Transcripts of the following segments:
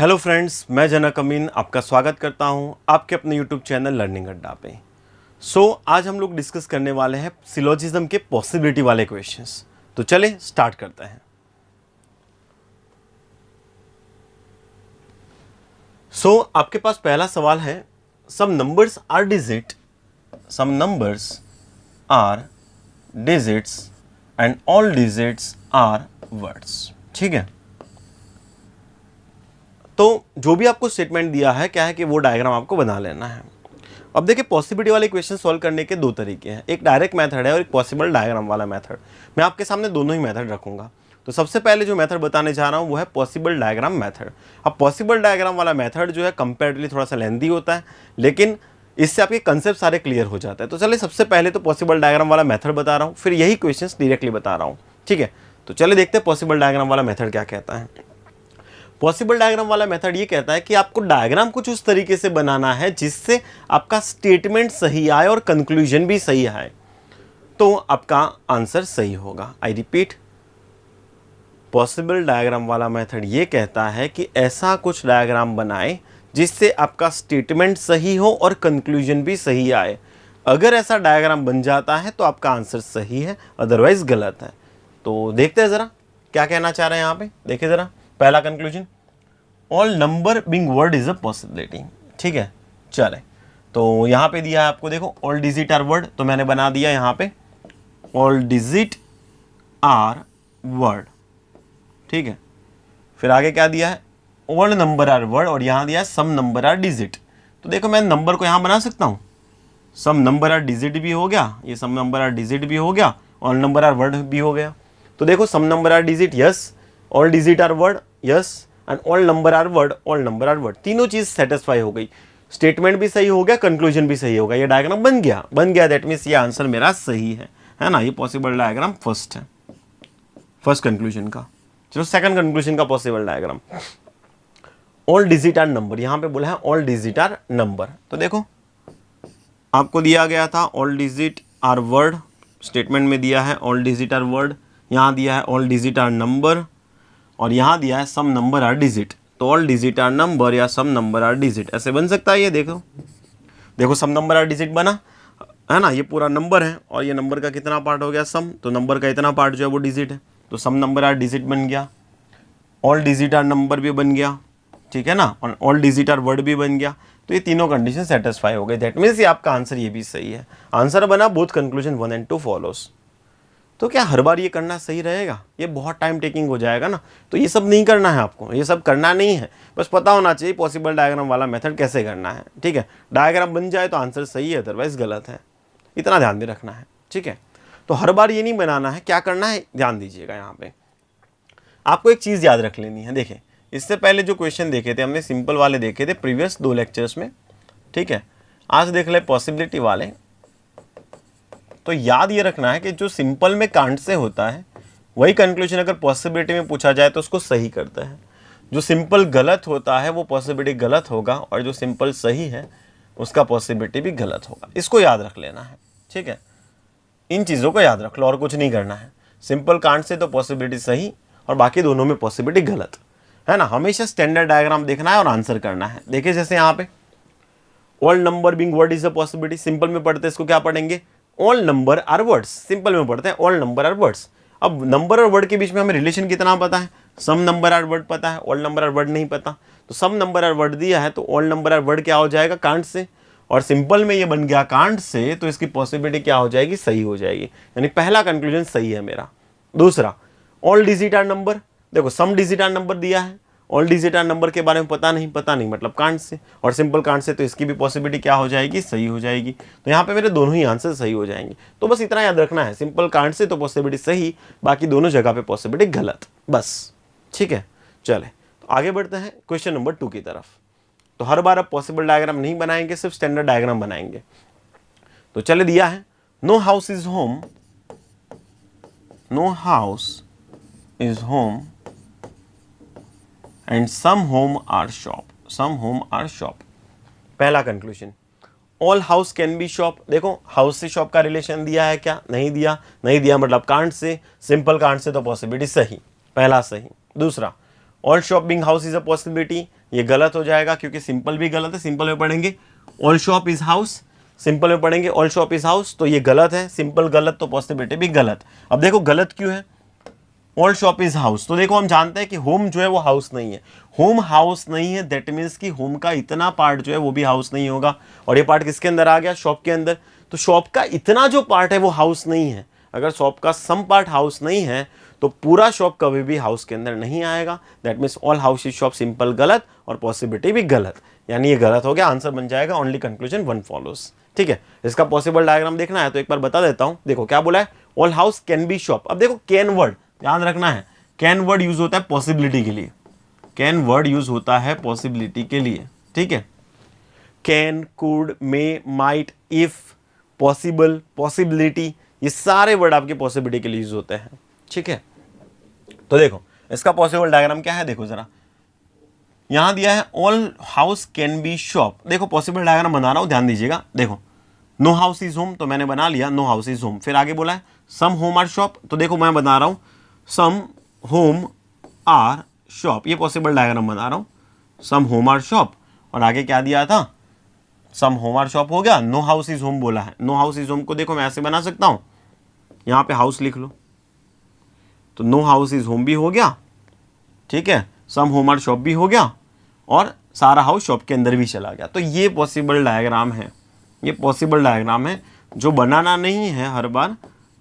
Hello friends, मैं जनक अमीन आपका स्वागत करता हूं आपके अपने यूट्यूब चैनल लर्निंग अड्डा पे। आज हम लोग डिस्कस करने वाले हैं सिलोजिज्म के पॉसिबिलिटी वाले क्वेश्चंस। तो चले स्टार्ट करते हैं। आपके पास पहला सवाल है, some numbers are digits and all digits are words. ठीक है, तो जो भी आपको स्टेटमेंट दिया है क्या है कि वो डायग्राम आपको बना लेना है। अब देखिए, पॉसिबिलिटी वाले क्वेश्चन सॉल्व करने के दो तरीके हैं, एक डायरेक्ट मेथड है और एक पॉसिबल डायग्राम वाला मेथड। मैं आपके सामने दोनों ही मेथड रखूंगा। तो सबसे पहले जो मेथड बताने जा रहा हूं वो है पॉसिबल डायग्राम मेथड। अब पॉसिबल डायग्राम वाला मेथड जो है कंपैरेटिवली थोड़ा सा लेंथी होता है, लेकिन इससे आपके कंसेप्ट सारे क्लियर हो जाते हैं। तो चलिए सबसे पहले तो पॉसिबल डायग्राम वाला मेथड बता रहा हूँ, फिर यही क्वेश्चन डायरेक्टली बता रहा हूँ। ठीक है, तो चलिए देखते हैं पॉसिबल डायग्राम वाला मेथड क्या कहता है। पॉसिबल डायग्राम वाला मेथड ये कहता है कि आपको डायग्राम कुछ उस तरीके से बनाना है जिससे आपका स्टेटमेंट सही आए और कंक्लूजन भी सही आए, तो आपका आंसर सही होगा। आई रिपीट, पॉसिबल डायग्राम वाला मेथड ये कहता है कि ऐसा कुछ डायग्राम बनाए जिससे आपका स्टेटमेंट सही हो और कंक्लूजन भी सही आए। अगर ऐसा डायग्राम बन जाता है तो आपका आंसर सही है, अदरवाइज गलत है। तो देखते हैं जरा क्या कहना चाह रहे हैं यहाँ पे। देखिए जरा, पहला conclusion, all number being word is a possibility. ठीक है, चले तो यहाँ पे दिया है आपको, देखो ऑल डिजिट आर वर्ड, तो मैंने बना दिया यहाँ पे ऑल डिजिट आर वर्ड। ठीक है, फिर आगे क्या दिया है, ऑल नंबर आर वर्ड, और यहाँ दिया है सम नंबर आर डिजिट। तो देखो मैं नंबर को यहाँ बना सकता हूँ, सम नंबर आर डिजिट भी हो गया, ये सम नंबर आर डिजिट भी हो गया, ऑल नंबर आर वर्ड भी हो गया। तो देखो some number are digit yes, all digit are word yes, and all number are word, all number are word, तीनों चीज सेटिस्फाई हो गई। स्टेटमेंट भी सही हो गया, कंक्लूजन भी सही हो गया, ये डायग्राम बन गया। दैट मीन्स ये आंसर मेरा सही है ना। ये पॉसिबल डायग्राम फर्स्ट है, फर्स्ट कंक्लूजन का। चलो सेकंड कंक्लूजन का possible diagram, all digit are number, यहां पे बोला है ऑल डिजिट आर नंबर। तो देखो आपको दिया गया था all digit are word, statement में दिया है ऑल डिजिट आर वर्ड, यहां दिया है ऑल डिजिट आर नंबर, और यहाँ दिया है सम नंबर आर डिजिट। तो ऑल डिजिट आर नंबर या सम नंबर आर डिजिट ऐसे बन सकता है। ये देखो सम नंबर आर डिजिट बना है ना, ये पूरा नंबर है और ये नंबर का कितना पार्ट हो गया, सम, तो नंबर का इतना पार्ट जो है वो डिजिट है, तो सम नंबर आर डिजिट बन गया, ऑल डिजिट आर नंबर भी बन गया। ठीक है ना, और ऑल डिजिट आर वर्ड भी बन गया। तो ये तीनों कंडीशन सेटिस्फाई हो गए। दैट मीन्स ये आपका आंसर ये भी सही है। आंसर बना बोथ कंक्लूजन 1 and 2 फॉलोस। तो क्या हर बार ये करना सही रहेगा? ये बहुत टाइम टेकिंग हो जाएगा ना। तो ये सब नहीं करना है आपको, ये सब करना नहीं है, बस पता होना चाहिए पॉसिबल डायग्राम वाला मेथड कैसे करना है। ठीक है, डायग्राम बन जाए तो आंसर सही है, अदरवाइज गलत है, इतना ध्यान भी रखना है। ठीक है, तो हर बार ये नहीं बनाना है, क्या करना है ध्यान दीजिएगा। यहाँ पे आपको एक चीज़ याद रख लेनी है। देखिए, इससे पहले जो क्वेश्चन देखे थे हमने, सिंपल वाले देखे थे प्रीवियस 2 लेक्चर्स में। ठीक है, आज देख ले पॉसिबिलिटी वाले। तो याद ये रखना है कि जो सिंपल में कांट से होता है वही कंक्लूजन अगर पॉसिबिलिटी में पूछा जाए तो उसको सही करता है। जो सिंपल गलत होता है वो पॉसिबिलिटी गलत होगा, और जो सिंपल सही है उसका पॉसिबिलिटी भी गलत होगा। इसको याद रख लेना है। ठीक है, इन चीज़ों को याद रख लो और कुछ नहीं करना है। सिंपल कांट से तो पॉसिबिलिटी सही और बाकी दोनों में पॉसिबिलिटी गलत है ना। हमेशा स्टैंडर्ड डायग्राम देखना है और आंसर करना है। देखिए जैसे यहाँ पे all number being word is a possibility, simple में पढ़ते इसको क्या पढ़ेंगे, all number are words. Simple में पढ़ते हैं ऑल नंबर आर वर्ड्स। अब नंबर और वर्ड के बीच में हमें रिलेशन कितना पता है, सम नंबर आर वर्ड पता है, ऑल नंबर आर वर्ड नहीं पता। तो सम नंबर आर वर्ड दिया है तो ऑल नंबर आर वर्ड क्या हो जाएगा, कांट से, और सिंपल में ये बन गया कांट से, तो इसकी पॉसिबिलिटी क्या हो जाएगी, सही हो जाएगी। यानी पहला कंक्लूजन सही है मेरा। दूसरा, ऑल डिजिट आर नंबर, देखो सम डिजिट आर नंबर दिया है, ऑल डिजिट आर नंबर के बारे में पता नहीं मतलब कांट से, और सिंपल कांट से, तो इसकी भी पॉसिबिलिटी क्या हो जाएगी, सही हो जाएगी। तो यहाँ पे मेरे दोनों ही आंसर सही हो जाएंगे। तो बस इतना याद रखना है, सिंपल कांट से तो पॉसिबिलिटी सही, बाकी दोनों जगह पे पॉसिबिलिटी गलत, बस। ठीक है, चले तो आगे बढ़ते हैं क्वेश्चन नंबर 2 की तरफ। तो हर बार अब पॉसिबल डायग्राम नहीं बनाएंगे, सिर्फ स्टैंडर्ड डायग्राम बनाएंगे। तो चले दिया है, no house is home, no house is home and some home are shop, some home are shop. पहला conclusion, all house can be shop. देखो हाउस से शॉप का रिलेशन दिया है क्या, नहीं दिया मतलब कांट से, सिंपल कांट से तो पॉसिबिलिटी सही, पहला सही। दूसरा, all shop being house is a possibility, ये गलत हो जाएगा क्योंकि सिंपल भी गलत है। सिंपल में पढ़ेंगे all shop is house, simple में पढ़ेंगे ऑल शॉप इज हाउस, तो ये गलत है। सिंपल गलत तो पॉसिबिलिटी भी गलत। अब देखो गलत क्यों है, ऑल शॉप इज हाउस, तो देखो हम जानते हैं कि होम जो है वो हाउस नहीं है। होम हाउस नहीं है, दैट मीन्स कि होम का इतना पार्ट जो है वो भी हाउस नहीं होगा। और ये पार्ट किसके अंदर आ गया, शॉप के अंदर। तो शॉप का इतना जो पार्ट है वो हाउस नहीं है। अगर शॉप का सम पार्ट हाउस नहीं है तो पूरा शॉप कभी भी हाउस के अंदर नहीं आएगा। That means all house is shop, simple गलत और पॉसिबिलिटी भी गलत, यानी ये गलत हो गया। आंसर बन जाएगा ओनली कंक्लूजन वन फॉलोस। ठीक है, इसका पॉसिबल डायग्राम देखना है तो एक बार बता देता हूं। देखो क्या बोला है, all house can be shop. अब देखो कैन वर्ड ध्यान रखना है, कैन वर्ड यूज होता है पॉसिबिलिटी के लिए। कैन वर्ड यूज होता है पॉसिबिलिटी के लिए। ठीक है, can, could, may, might, if, possible, possibility, ये सारे वर्ड आपके पॉसिबिलिटी के लिए यूज होते हैं। ठीक है, तो देखो इसका पॉसिबल डायग्राम क्या है, देखो जरा यहां दिया है all house can be shop. देखो पॉसिबल डायग्राम बना रहा हूं, ध्यान दीजिएगा। देखो नो हाउस इज होम, तो मैंने बना लिया नो हाउस इज होम। फिर आगे बोला है सम होम आर शॉप, तो देखो मैं बना रहा हूं सम होम आर शॉप, ये पॉसिबल डायग्राम बना रहा हूं, सम होम आर शॉप। और आगे क्या दिया था, सम होम आर शॉप हो गया, नो हाउस इज होम बोला है। नो हाउस इज होम को देखो मैं ऐसे बना सकता हूं, यहां पे हाउस लिख लो, तो नो हाउस इज होम भी हो गया। ठीक है, सम होम आर शॉप भी हो गया और सारा हाउस शॉप के अंदर भी चला गया। तो ये पॉसिबल डायग्राम है, ये पॉसिबल डायग्राम है जो बनाना नहीं है हर बार।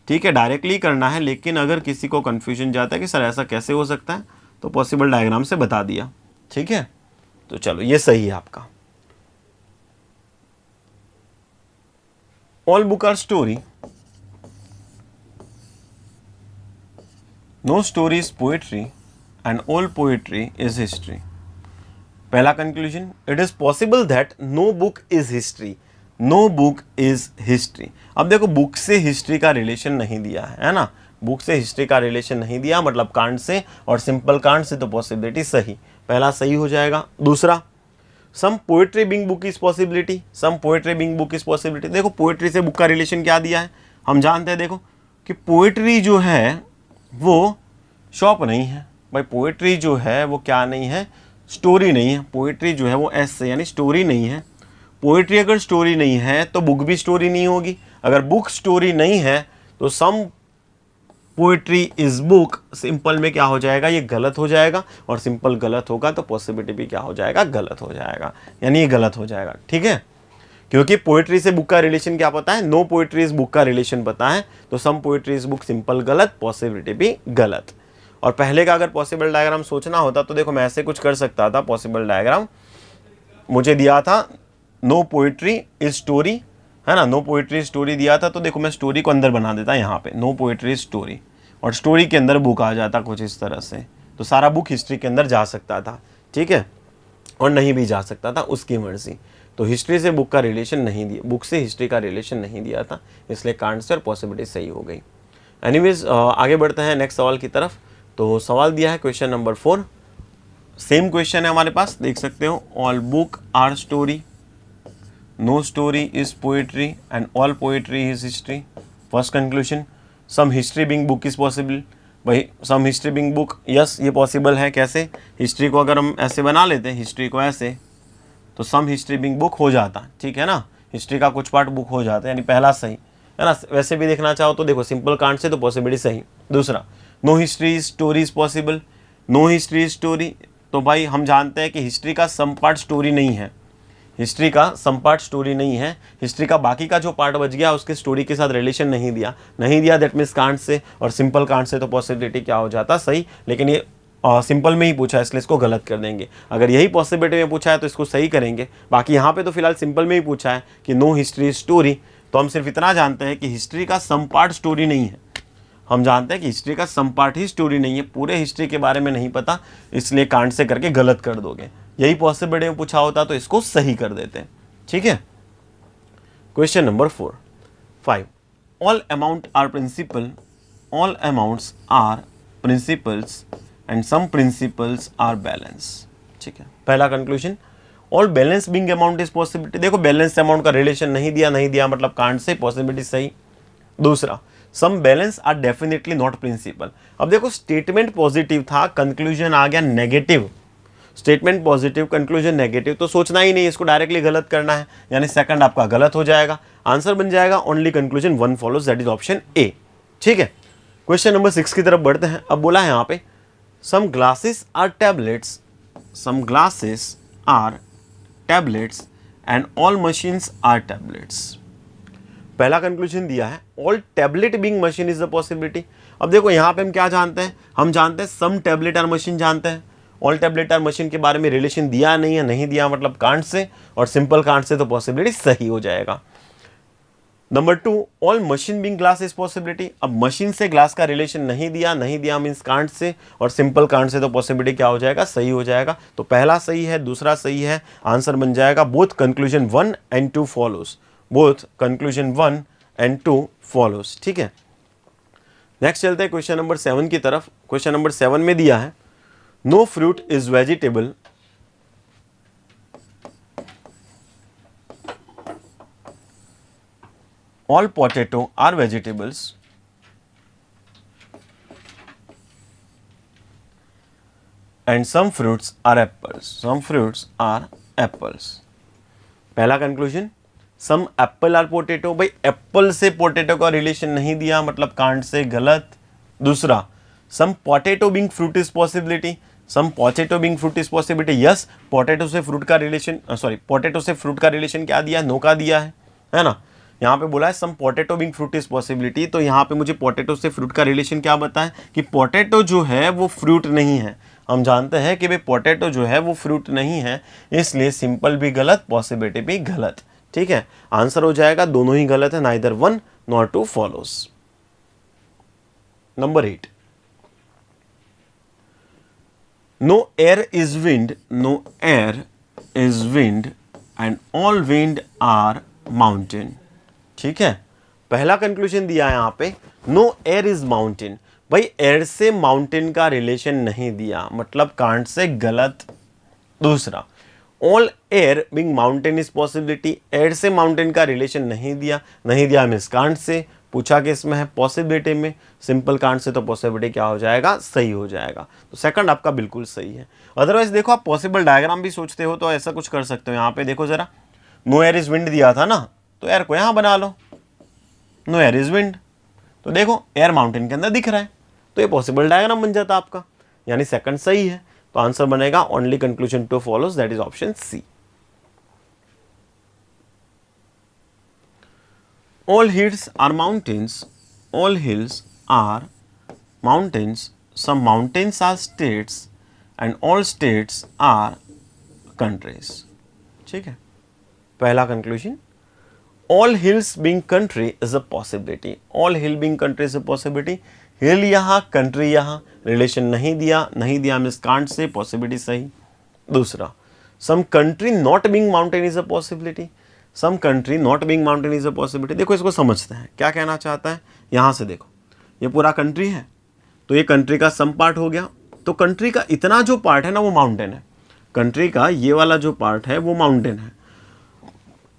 ठीक है, डायरेक्टली करना है, लेकिन अगर किसी को कंफ्यूजन जाता है कि सर ऐसा कैसे हो सकता है, तो पॉसिबल डायग्राम से बता दिया। ठीक है, तो चलो ये सही है आपका। All book are story, no story is poetry and all poetry is history. पहला conclusion, it is possible that no book is history, no book is history. अब देखो बुक से हिस्ट्री का रिलेशन नहीं दिया है ना, बुक से हिस्ट्री का रिलेशन नहीं दिया, मतलब कांड से और सिंपल कांड से, तो पॉसिबिलिटी सही, पहला सही हो जाएगा। दूसरा, some poetry being book is possibility, some poetry being book is possibility. देखो पोएट्री से बुक का रिलेशन क्या दिया है, हम जानते हैं देखो कि पोएट्री जो है वो शॉप नहीं है भाई, पोएट्री जो है वो क्या नहीं है, स्टोरी नहीं है। पोएट्री जो है वो ऐसे यानी स्टोरी नहीं है। पोएट्री अगर स्टोरी नहीं है तो बुक भी स्टोरी नहीं होगी। अगर बुक स्टोरी नहीं है तो some poetry is book, simple में क्या हो जाएगा, ये गलत हो जाएगा। और सिंपल गलत होगा तो पॉसिबिलिटी भी क्या हो जाएगा, गलत हो जाएगा, यानी ये गलत हो जाएगा। ठीक है, क्योंकि पोएट्री से बुक का रिलेशन क्या पता है, नो पोएट्री इज बुक का रिलेशन पता है, तो some poetry is book simple गलत, पॉसिबिलिटी भी गलत। और पहले का अगर पॉसिबल डायग्राम सोचना होता तो देखो मैं ऐसे कुछ कर सकता था। पॉसिबल डायग्राम मुझे दिया था नो पोएट्री इज स्टोरी, है ना, नो पोएट्री स्टोरी दिया था, तो देखो मैं स्टोरी को अंदर बना देता यहाँ पे, नो पोएट्री स्टोरी, और स्टोरी के अंदर बुक आ जाता कुछ इस तरह से, तो सारा बुक हिस्ट्री के अंदर जा सकता था। ठीक है, और नहीं भी जा सकता था, उसकी मर्जी। तो हिस्ट्री से बुक का रिलेशन नहीं दिया, बुक से हिस्ट्री का रिलेशन नहीं दिया था, इसलिए कांड से और पॉसिबिलिटी सही हो गई। एनीवेज आगे बढ़ते हैं नेक्स्ट सवाल की तरफ। तो सवाल दिया है क्वेश्चन नंबर 4, सेम क्वेश्चन है हमारे पास, देख सकते हो। All book are story, no story is poetry and all poetry is history. First conclusion, some history being book is possible. भाई some history being book, yes ये पॉसिबल है। कैसे, history को अगर हम ऐसे बना लेते हैं, हिस्ट्री को ऐसे, तो सम हिस्ट्री बिंग बुक हो जाता। ठीक है ना, हिस्ट्री का कुछ पार्ट बुक हो जाता है, यानी पहला सही है ना। वैसे भी देखना चाहो तो देखो सिंपल कांड से तो पॉसिबिलिटी सही। दूसरा, no history is story is possible, no history is story, तो भाई हम जानते हैं कि हिस्ट्री का सम पार्ट स्टोरी नहीं है, हिस्ट्री का सम पार्ट स्टोरी नहीं है। हिस्ट्री का बाकी का जो पार्ट बच गया उसके स्टोरी के साथ रिलेशन नहीं दिया, नहीं दिया, दैट मीन्स कांड से और सिंपल कांड से, तो पॉसिबिलिटी क्या हो जाता, सही। लेकिन ये सिंपल में ही पूछा है, इसलिए इसको गलत कर देंगे। अगर यही पॉसिबिलिटी में पूछा है तो इसको सही करेंगे। बाकी यहाँ पे तो फिलहाल सिंपल में ही पूछा है कि नो हिस्ट्री स्टोरी, तो हम सिर्फ इतना जानते हैं कि हिस्ट्री का सम पार्ट स्टोरी नहीं है। हम जानते हैं कि हिस्ट्री का सम पार्ट ही स्टोरी नहीं है, पूरे हिस्ट्री के बारे में नहीं पता, इसलिए कांड से करके गलत कर दोगे। यही पॉसिबिलिटी में पूछा होता तो इसको सही कर देते। ठीक है, question number 5, all amount are principal, all amounts are principals and some principals are balance. ठीक है, पहला conclusion, all balance being amount is possibility. देखो बैलेंस अमाउंट का रिलेशन नहीं दिया मतलब कांड से, पॉसिबिलिटी सही। दूसरा, some balance are definitely not principal. अब देखो स्टेटमेंट पॉजिटिव था, कंक्लूजन आ गया negative, statement positive, conclusion negative, तो सोचना ही नहीं, इसको डायरेक्टली गलत करना है, यानी सेकंड आपका गलत हो जाएगा। आंसर बन जाएगा only conclusion one follows, that is option A. ठीक है, क्वेश्चन नंबर 6 की तरफ बढ़ते हैं। अब बोला है यहाँ पे some glasses are tablets, some glasses are tablets and all machines are tablets. पहला कंक्लूजन दिया है all tablet being machine is the possibility. अब देखो यहाँ पे हम क्या जानते हैं, हम जानते हैं सम टैबलेट आर मशीन जानते हैं, ऑल टैबलेट आर मशीन के बारे में रिलेशन दिया नहीं है, नहीं दिया मतलब कांट से और सिंपल कांट से, तो पॉसिबिलिटी सही हो जाएगा। Number 2 all machine being glass is possibility. अब मशीन से ग्लास का रिलेशन नहीं दिया, नहीं दिया मीन्स कांट से और सिंपल कांट से, तो पॉसिबिलिटी क्या हो जाएगा, सही हो जाएगा। तो पहला सही है, दूसरा सही है, आंसर बन जाएगा both conclusion 1 and 2 follows, both conclusion 1 and 2 follows. ठीक है, नेक्स्ट चलते हैं क्वेश्चन नंबर 7 की तरफ। क्वेश्चन नंबर 7 में दिया है no fruit is vegetable all potato are vegetables and some fruits are apples, some fruits are apples। पहला conclusion some apple are potato, भाई एप्पल से पोटैटो का रिलेशन नहीं दिया मतलब कांट से, गलत। दूसरा some potato being fruit is possibility, some potato being fruit is possibility, yes potato से फ्रूट का रिलेशन, सॉरी पोटैटो से फ्रूट का रिलेशन क्या दिया, नो का दिया है ना। यहाँ पे बोला है some potato being fruit is possibility, तो यहाँ पे मुझे पोटैटो से फ्रूट का रिलेशन क्या बताएं कि पोटैटो जो है वो फ्रूट नहीं है। हम जानते हैं कि भाई पोटैटो जो है वो फ्रूट नहीं है, इसलिए सिंपल भी गलत, पॉसिबिलिटी भी गलत। ठीक है, आंसर हो जाएगा दोनों ही गलत है, neither 1 nor 2 follows. Number 8 no air is wind, no air is wind and all wind are mountain. ठीक है, पहला कंक्लूजन दिया है यहाँ पे नो एयर इज माउंटेन, भाई एयर से माउंटेन का रिलेशन नहीं दिया मतलब कांट से, गलत। दूसरा all air being mountain is possibility, air से माउंटेन का रिलेशन नहीं दिया, नहीं दिया मीन्स कांट से, पूछा कि इसमें है पॉसिबिलिटी में, सिंपल कांट से, तो पॉसिबिलिटी क्या हो जाएगा, सही हो जाएगा। तो सेकंड आपका बिल्कुल सही है। अदरवाइज देखो आप पॉसिबल डायग्राम भी सोचते हो तो ऐसा कुछ कर सकते हो। यहाँ पे देखो जरा, नो एयर इज विंड दिया था ना, तो एयर को यहां बना लो, नो एयर इज विंड, तो देखो एयर माउंटेन के अंदर दिख रहा है, तो ये पॉसिबल डायग्राम बन जाता आपका, यानी सेकंड सही है। तो आंसर बनेगा only conclusion 2 follows, that is option C. All hills are mountains, all hills are mountains, some mountains are states and all states are countries. ठीक है, पहला conclusion all hills being country is a possibility, all hill being country is a possibility, hill यहाँ country यहाँ, relation नहीं दिया, नहीं दिया means can't say, possibility सही। दूसरा some country not being mountain is a possibility, some country not being mountain is a possibility. देखो इसको समझते हैं क्या कहना चाहता है, यहाँ से देखो ये पूरा कंट्री है, तो ये कंट्री का सम पार्ट हो गया, तो कंट्री का इतना जो पार्ट है ना वो माउंटेन है, कंट्री का ये वाला जो पार्ट है वो माउंटेन है,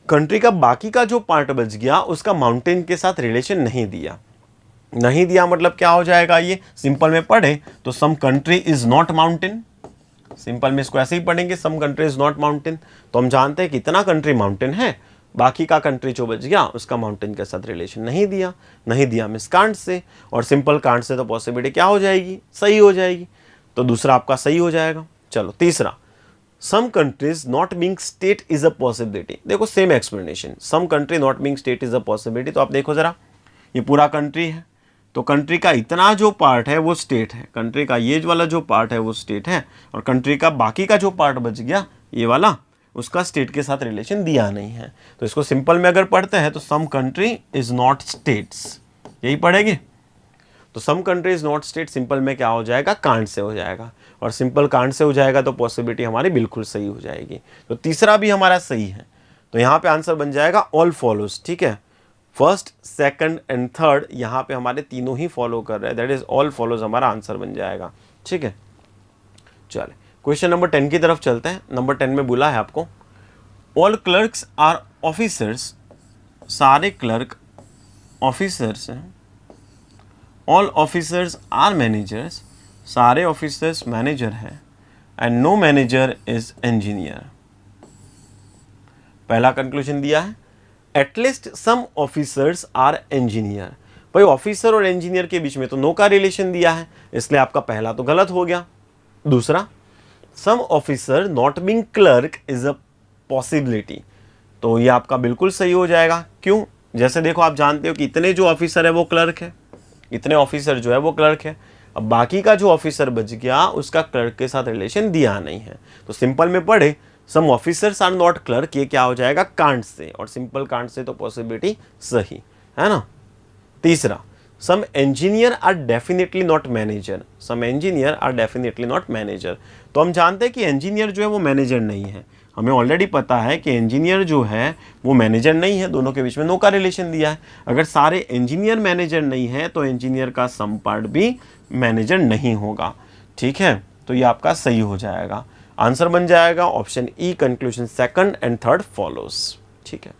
कंट्री का बाकी का जो पार्ट बच गया उसका माउंटेन के साथ रिलेशन नहीं दिया, नहीं दिया मतलब क्या हो जाएगा, ये सिंपल में पढ़े तो some country is not mountain, simple में इसको ऐसे ही पढ़ेंगे some country is not mountain, तो हम जानते हैं कि इतना कंट्री माउंटेन है, बाकी का कंट्री जो बच गया उसका माउंटेन के साथ रिलेशन नहीं दिया, नहीं दिया मीन्स कांट से, और सिंपल कांट से तो पॉसिबिलिटी क्या हो जाएगी, सही हो जाएगी, तो दूसरा आपका सही हो जाएगा। चलो तीसरा some countries not being state is a possibility, देखो same explanation, some country not being state is a possibility, तो आप देखो जरा ये पूरा कंट्री है, तो कंट्री का इतना जो पार्ट है वो स्टेट है, कंट्री का ये वाला जो पार्ट है वो स्टेट है, और कंट्री का बाकी का जो पार्ट बच गया ये वाला, उसका स्टेट के साथ रिलेशन दिया नहीं है, तो इसको सिंपल में अगर पढ़ते हैं तो some country is not states, यही पढ़ेंगे, तो some country is not state simple में क्या हो जाएगा, कांट से हो जाएगा, और सिंपल कांट से हो जाएगा तो पॉसिबिलिटी हमारी बिल्कुल सही हो जाएगी, तो तीसरा भी हमारा सही है, तो यहाँ पे आंसर बन जाएगा ऑल फॉलोज। ठीक है, फर्स्ट सेकंड एंड थर्ड यहाँ पे हमारे तीनों ही फॉलो कर रहे हैं, दैट इज ऑल फॉलोज हमारा आंसर बन जाएगा। ठीक है, चले क्वेश्चन नंबर 10 की तरफ चलते हैं। नंबर 10 में बोला है आपको ऑल क्लर्क्स आर ऑफिसर्स, सारे क्लर्क ऑफिसर्स हैं, ऑल ऑफिसर्स आर मैनेजर्स, सारे ऑफिसर्स मैनेजर हैं, and no manager is engineer. पहला कंक्लूजन दिया है at least some officers are engineer. भाई ऑफिसर और इंजीनियर के बीच में तो नो का रिलेशन दिया है, इसलिए आपका पहला तो गलत हो गया। दूसरा, some officer not being clerk is a possibility, तो ये आपका बिल्कुल सही हो जाएगा। क्यों? जैसे देखो, आप जानते हो कि इतने जो ऑफिसर है वो क्लर्क है, इतने ऑफिसर जो है वो क्लर्क है। अब बाकी का जो ऑफिसर बच गया उसका क्लर्क के साथ रिलेशन दिया नहीं है, तो सिंपल में पढ़े सम ऑफिसर्स आर नॉट क्लर्क, ये क्या हो जाएगा कांट से, और सिंपल कांट से तो पॉसिबिलिटी सही है ना। तीसरा, some engineer are definitely not manager, some engineer are definitely not manager. तो हम जानते हैं कि इंजीनियर जो है वो मैनेजर नहीं है, हमें ऑलरेडी पता है कि इंजीनियर जो है वो मैनेजर नहीं है, दोनों के बीच में नो का रिलेशन दिया है। अगर सारे इंजीनियर मैनेजर नहीं है तो इंजीनियर का सम पार्ट भी मैनेजर नहीं होगा। ठीक है, तो ये आपका सही हो जाएगा। आंसर बन जाएगा option E, conclusion second and third follows. ठीक है,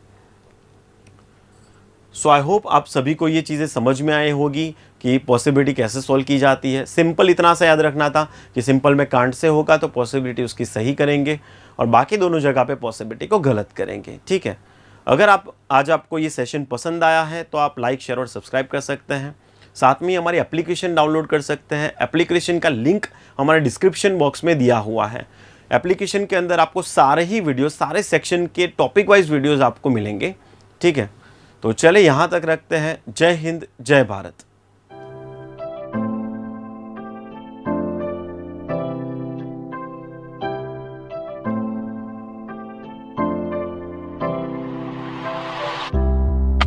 सो आई होप आप सभी को ये चीज़ें समझ में आई होगी कि पॉसिबिलिटी कैसे सॉल्व की जाती है। सिंपल इतना सा याद रखना था कि सिंपल में कांट से होगा तो पॉसिबिलिटी उसकी सही करेंगे और बाकी दोनों जगह पे पॉसिबिलिटी को गलत करेंगे। ठीक है, अगर आपको ये सेशन पसंद आया है तो आप लाइक, शेयर और सब्सक्राइब कर सकते हैं। साथ में हमारी एप्लीकेशन डाउनलोड कर सकते हैं। एप्लीकेशन का लिंक हमारे डिस्क्रिप्शन बॉक्स में दिया हुआ है। एप्लीकेशन के अंदर आपको सारे ही वीडियो, सारे सेक्शन के टॉपिक वाइज वीडियोज़ आपको मिलेंगे। ठीक है, तो चले यहाँ तक रखते हैं। जय हिंद, जय भारत।